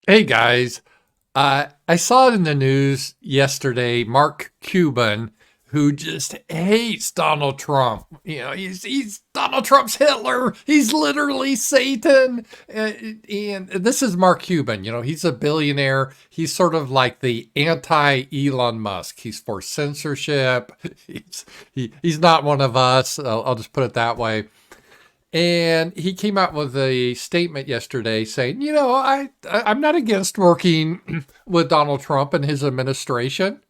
Hey guys, I saw it in the news yesterday. Mark Cuban, who just hates Donald Trump. He's Donald Trump's Hitler. He's literally Satan. And this is Mark Cuban. He's a billionaire. He's sort of like the anti Elon Musk. He's for censorship. He's not one of us. I'll just put it that way. And he came out with a statement yesterday saying, I'm not against working with Donald Trump and his administration.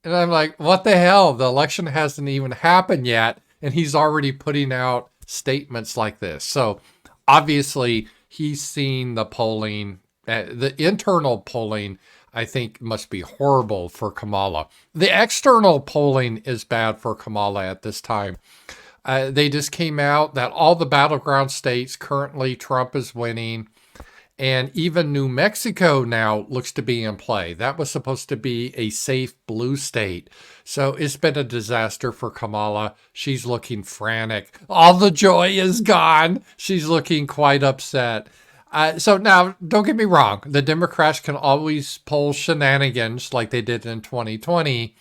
And I'm like, what the hell? The election hasn't even happened yet. And he's already putting out statements like this. So obviously, he's seen the polling, the internal polling, I think must be horrible for Kamala. The external polling is bad for Kamala at this time. They just came out that all the battleground states currently Trump is winning. And even New Mexico now looks to be in play. That was supposed to be a safe blue state. So it's been a disaster for Kamala. She's looking frantic. All the joy is gone. She's looking quite upset. So now, don't get me wrong. The Democrats can always pull shenanigans like they did in 2020.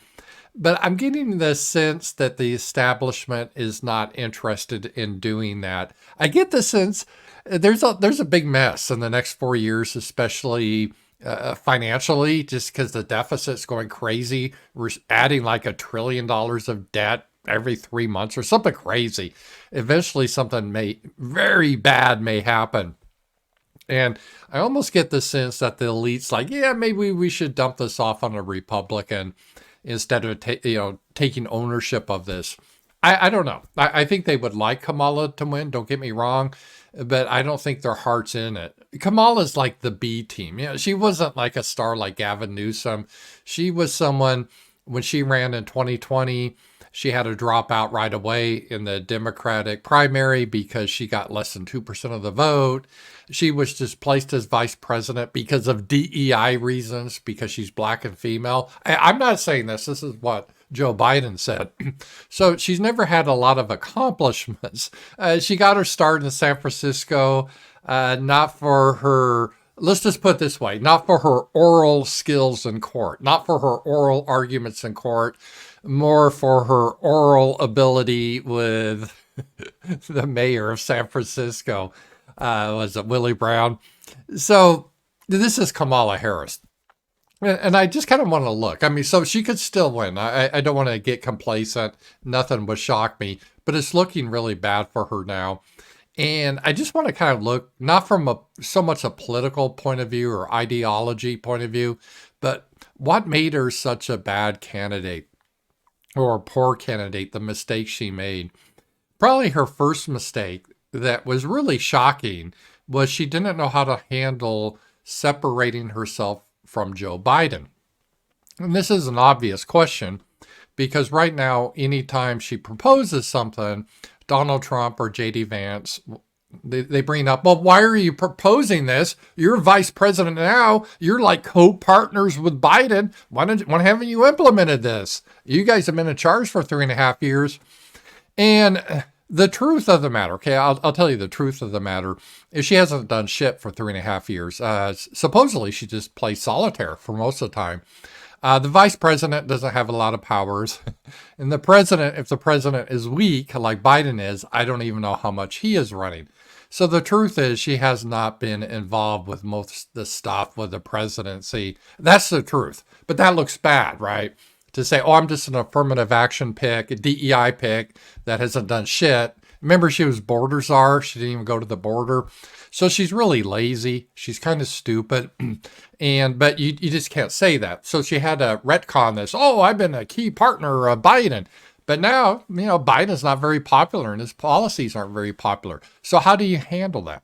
But I'm getting the sense that the establishment is not interested in doing that. I get the sense there's a big mess in the next 4 years, especially financially, just because the deficit's going crazy. We're adding like $1 trillion of debt every 3 months or something crazy. Eventually, something very bad may happen. And I almost get the sense that the elite's like, yeah, maybe we should dump this off on a Republican instead of taking ownership of this. I don't know. I think they would like Kamala to win. Don't get me wrong, but I don't think their heart's in it. Kamala's like the B team. She wasn't like a star like Gavin Newsom. She was someone when she ran in 2020. She had to drop out right away in the Democratic primary because she got less than 2% of the vote. She was just placed as vice president because of DEI reasons, because she's black and female. I'm not saying this. This is what Joe Biden said. So she's never had a lot of accomplishments. She got her start in San Francisco, not for her, let's just put it this way, not for her oral skills in court, not for her oral arguments in court, more for her oral ability with the mayor of San Francisco. Was it Willie Brown? So this is Kamala Harris. And I just kind of want to look. I mean, so she could still win. I don't want to get complacent. Nothing would shock me, but it's looking really bad for her now. And I just want to kind of look, not from so much a political point of view or ideology point of view, but what made her such a bad candidate or a poor candidate, the mistake she made. Probably her first mistake that was really shocking was she didn't know how to handle separating herself from Joe Biden. And this is an obvious question because right now, anytime she proposes something, Donald Trump or JD Vance, they bring up, well, why are you proposing this? You're vice president now. You're like co-partners with Biden. Why haven't you implemented this? You guys have been in charge for 3.5 years. And the truth of the matter, okay, I'll tell you the truth of the matter, is she hasn't done shit for 3.5 years. Supposedly, she just plays solitaire for most of the time. The vice president doesn't have a lot of powers. And the president, if the president is weak, like Biden is, I don't even know how much he is running. So the truth is she has not been involved with most of the stuff with the presidency. That's the truth. But that looks bad, right? To say, oh, I'm just an affirmative action pick, a DEI pick that hasn't done shit. Remember, she was border czar. She didn't even go to the border. So she's really lazy. She's kind of stupid. But you just can't say that. So she had to retcon this. Oh, I've been a key partner of Biden. But now, Biden's not very popular and his policies aren't very popular. So how do you handle that?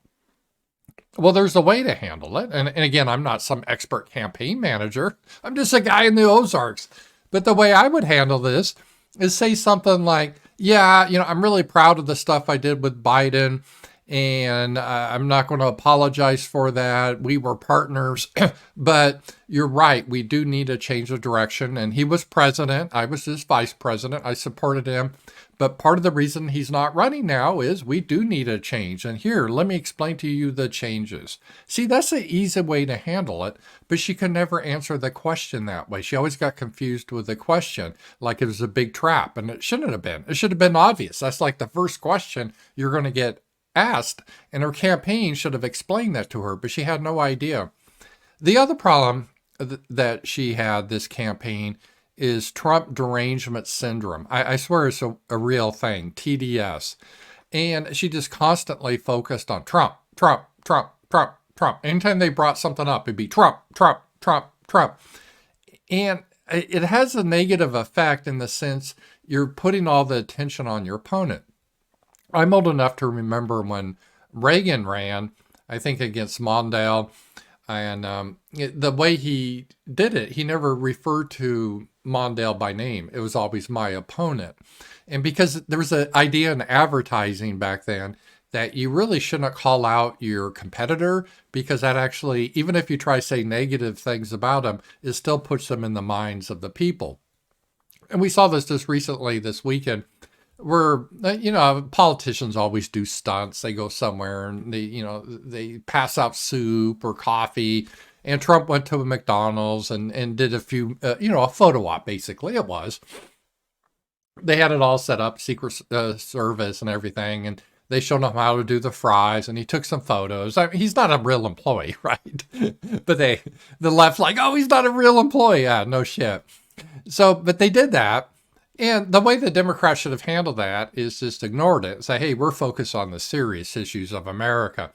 Well, there's a way to handle it. And again, I'm not some expert campaign manager. I'm just a guy in the Ozarks. But the way I would handle this is say something like, yeah, I'm really proud of the stuff I did with Biden. And I'm not going to apologize for that. We were partners. But you're right. We do need a change of direction. And he was president. I was his vice president. I supported him. But part of the reason he's not running now is we do need a change. And here, let me explain to you the changes. See, that's the easy way to handle it. But she could never answer the question that way. She always got confused with the question, like it was a big trap. And it shouldn't have been. It should have been obvious. That's like the first question you're going to get asked, and her campaign should have explained that to her, but she had no idea. The other problem that she had this campaign is Trump derangement syndrome. I swear it's a real thing, TDS. And she just constantly focused on Trump, Trump, Trump, Trump, Trump. Anytime they brought something up, it'd be Trump, Trump, Trump, Trump. And it has a negative effect in the sense you're putting all the attention on your opponent. I'm old enough to remember when Reagan ran, I think against Mondale, and the way he did it, he never referred to Mondale by name. It was always my opponent. And because there was an idea in advertising back then that you really shouldn't call out your competitor, because that actually, even if you try to say negative things about them, it still puts them in the minds of the people. And we saw this just recently this weekend where, politicians always do stunts. They go somewhere and they pass out soup or coffee. And Trump went to a McDonald's and did a few, a photo op, basically it was. They had it all set up, Secret Service and everything. And they showed him how to do the fries, and he took some photos. I mean, he's not a real employee, right? But the left like, oh, he's not a real employee. Yeah, no shit. So, but they did that. And the way the Democrats should have handled that is just ignored it and say, hey, we're focused on the serious issues of America.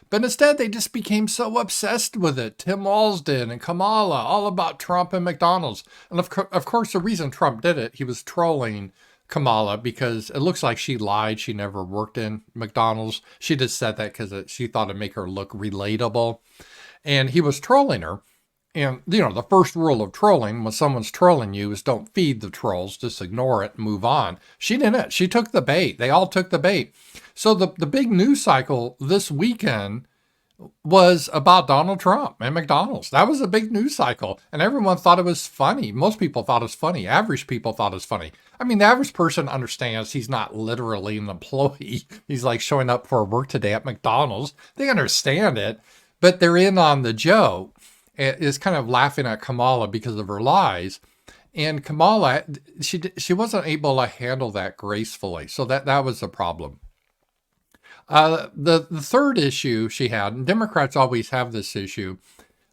But instead, they just became so obsessed with it. Tim Walz did, and Kamala, all about Trump and McDonald's. And of course, the reason Trump did it, he was trolling Kamala because it looks like she lied. She never worked in McDonald's. She just said that because she thought it'd make her look relatable. And he was trolling her. And, the first rule of trolling, when someone's trolling you, is don't feed the trolls, just ignore it and move on. She didn't. She took the bait. They all took the bait. So the big news cycle this weekend was about Donald Trump and McDonald's. That was a big news cycle. And everyone thought it was funny. Most people thought it was funny. Average people thought it was funny. I mean, the average person understands he's not literally an employee. He's like showing up for work today at McDonald's. They understand it, but they're in on the joke. Is kind of laughing at Kamala because of her lies. And Kamala, she wasn't able to handle that gracefully. So that was a problem. The third issue she had, and Democrats always have this issue,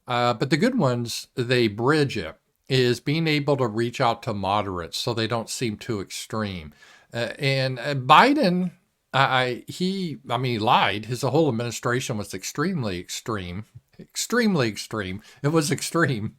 but the good ones, they bridge it, is being able to reach out to moderates so they don't seem too extreme. And Biden, he lied. His whole administration was extremely extreme. Extremely extreme. It was extreme.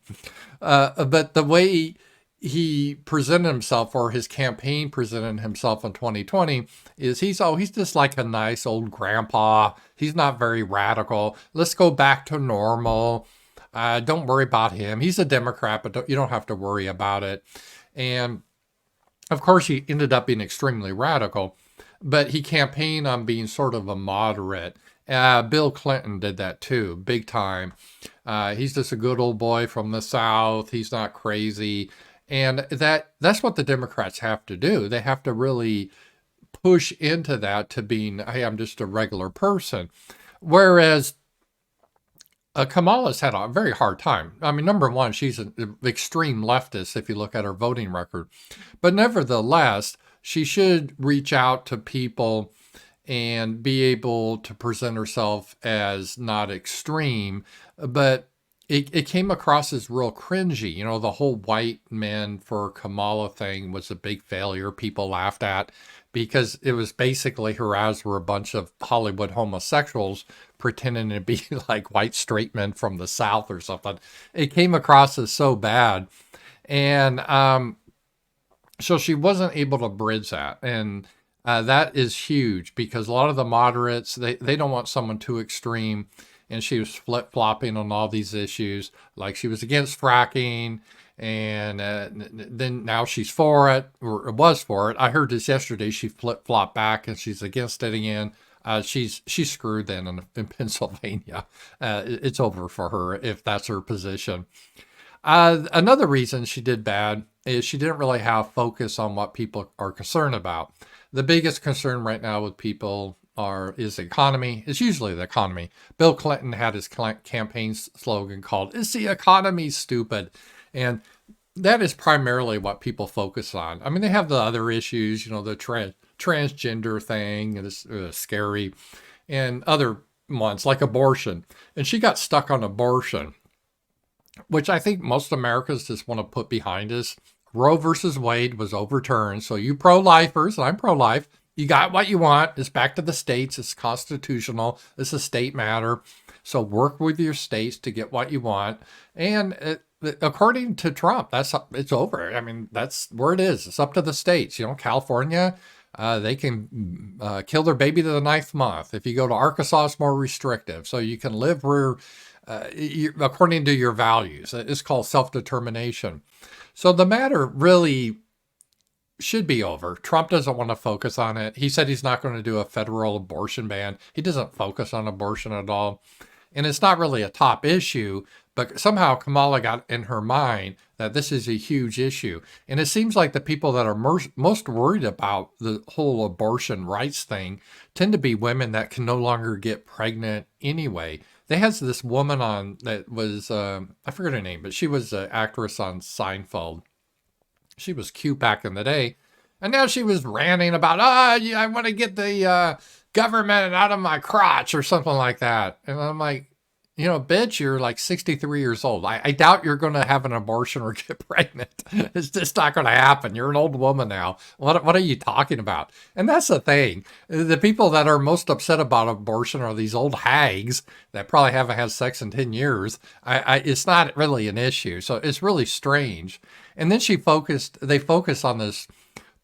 But the way he presented himself, or his campaign presented himself in 2020, is he's just like a nice old grandpa. He's not very radical. Let's go back to normal. Don't worry about him. He's a Democrat, but you don't have to worry about it. And of course, he ended up being extremely radical, but he campaigned on being sort of a moderate. Bill Clinton did that too, big time. He's just a good old boy from the South. He's not crazy. And that's what the Democrats have to do. They have to really push into that to being, hey, I'm just a regular person. Whereas Kamala's had a very hard time. I mean, number one, she's an extreme leftist if you look at her voting record. But nevertheless, she should reach out to people and be able to present herself as not extreme, but it came across as real cringy. The whole white men for Kamala thing was a big failure. People laughed at because it was basically her ads were a bunch of Hollywood homosexuals pretending to be like white straight men from the South or something. It came across as so bad. And so she wasn't able to bridge that. And that is huge because a lot of the moderates, they don't want someone too extreme. And she was flip-flopping on all these issues. Like she was against fracking, and then now she's for it, or was for it. I heard this yesterday. She flip-flopped back, and she's against it again. she's screwed then in Pennsylvania. It's over for her if that's her position. Another reason she did bad is she didn't really have focus on what people are concerned about. The biggest concern right now with people is the economy. It's usually the economy. Bill Clinton had his campaign slogan called "Is the economy stupid?" And that is primarily what people focus on. I mean, they have the other issues, the transgender thing, and it's scary, and other ones like abortion. And she got stuck on abortion, which I think most Americans just want to put behind us. Roe versus Wade was overturned. So you pro-lifers, and I'm pro-life, you got what you want. It's back to the states. It's constitutional. It's a state matter. So work with your states to get what you want. And according to Trump, it's over. I mean, that's where it is. It's up to the states. California, they can kill their baby to the 9th month. If you go to Arkansas, it's more restrictive. So you can live where, according to your values. It's called self-determination. So the matter really should be over. Trump doesn't want to focus on it. He said he's not going to do a federal abortion ban. He doesn't focus on abortion at all. And it's not really a top issue, but somehow Kamala got in her mind that this is a huge issue. And it seems like the people that are most worried about the whole abortion rights thing tend to be women that can no longer get pregnant anyway. They had this woman on that was, I forget her name, but she was an actress on Seinfeld. She was cute back in the day. And now she was ranting about, I want to get the government out of my crotch or something like that. And I'm like, bitch, you're like 63 years old. I doubt you're going to have an abortion or get pregnant. It's just not going to happen. You're an old woman now. What are you talking about? And that's the thing. The people that are most upset about abortion are these old hags that probably haven't had sex in 10 years. It's not really an issue. So it's really strange. And then they focused on this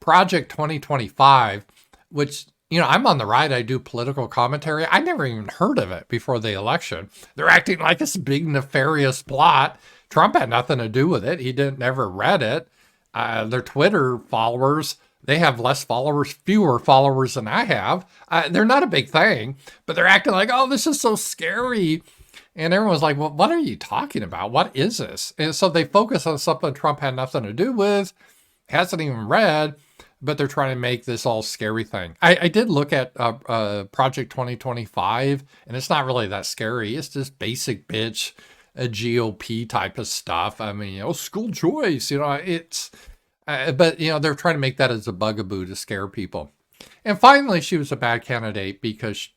Project 2025, which, I'm on the right. I do political commentary. I never even heard of it before the election. They're acting like this big nefarious plot. Trump had nothing to do with it. He never read it. Their Twitter followers, they have fewer followers than I have. They're not a big thing, but they're acting like, oh, this is so scary. And everyone's like, well, what are you talking about? What is this? And so they focus on something Trump had nothing to do with, hasn't even read, but they're trying to make this all scary thing. I did look at Project 2025, and it's not really that scary. It's just basic bitch, GOP type of stuff. I mean, school choice, it's, but, they're trying to make that as a bugaboo to scare people. And finally, she was a bad candidate because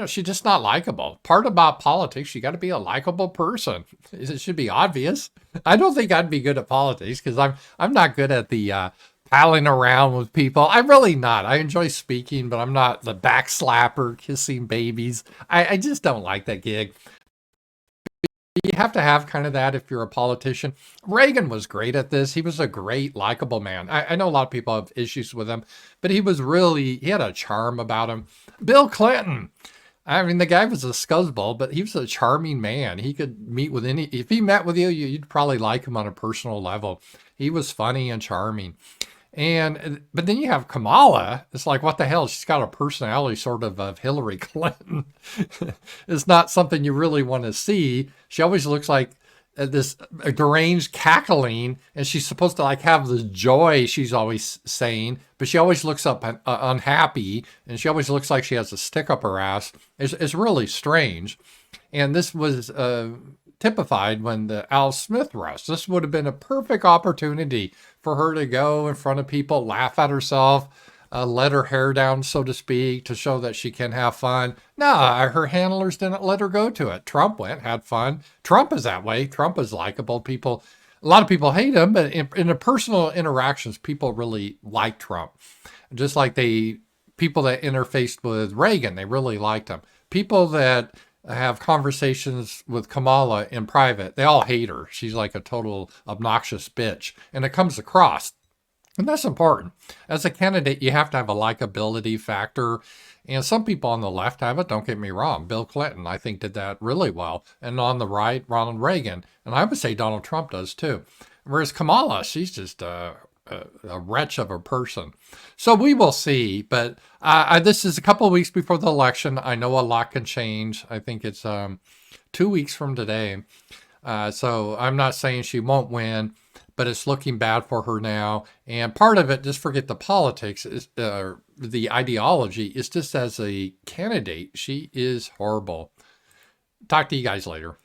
she's just not likable. Part about politics, you got to be a likable person. It should be obvious. I don't think I'd be good at politics because I'm not good at the palling around with people. I'm really not. I enjoy speaking, but I'm not the backslapper, kissing babies. I just don't like that gig. You have to have kind of that if you're a politician. Reagan was great at this. He was a great, likable man. I know a lot of people have issues with him, but he had a charm about him. Bill Clinton. I mean, the guy was a scuzzball, but he was a charming man. He could meet with if he met with you, you'd probably like him on a personal level. He was funny and charming. But then you have Kamala. It's like, what the hell? She's got a personality sort of Hillary Clinton. It's not something you really want to see. She always looks like this deranged cackling, and she's supposed to have this joy she's always saying, but she always looks up unhappy, and she always looks like she has a stick up her ass. It's really strange. And this was typified when the Al Smith rush. This would have been a perfect opportunity for her to go in front of people, laugh at herself, let her hair down, so to speak, to show that she can have fun. No, her handlers didn't let her go to it. Trump went, had fun. Trump is that way. Trump is likable. A lot of people hate him, but in the personal interactions, people really like Trump. Just like people that interfaced with Reagan, they really liked him. People that have conversations with Kamala in private, they all hate her. She's like a total obnoxious bitch. And it comes across. And that's important. As a candidate, you have to have a likability factor. And some people on the left have it, don't get me wrong. Bill Clinton, I think, did that really well. And on the right, Ronald Reagan. And I would say Donald Trump does too. Whereas Kamala, she's just a wretch of a person. So we will see. But this is a couple of weeks before the election. I know a lot can change. I think it's 2 weeks from today. So I'm not saying she won't win, but it's looking bad for her now. And part of it, just forget the politics, is the ideology, is just as a candidate, she is horrible. Talk to you guys later.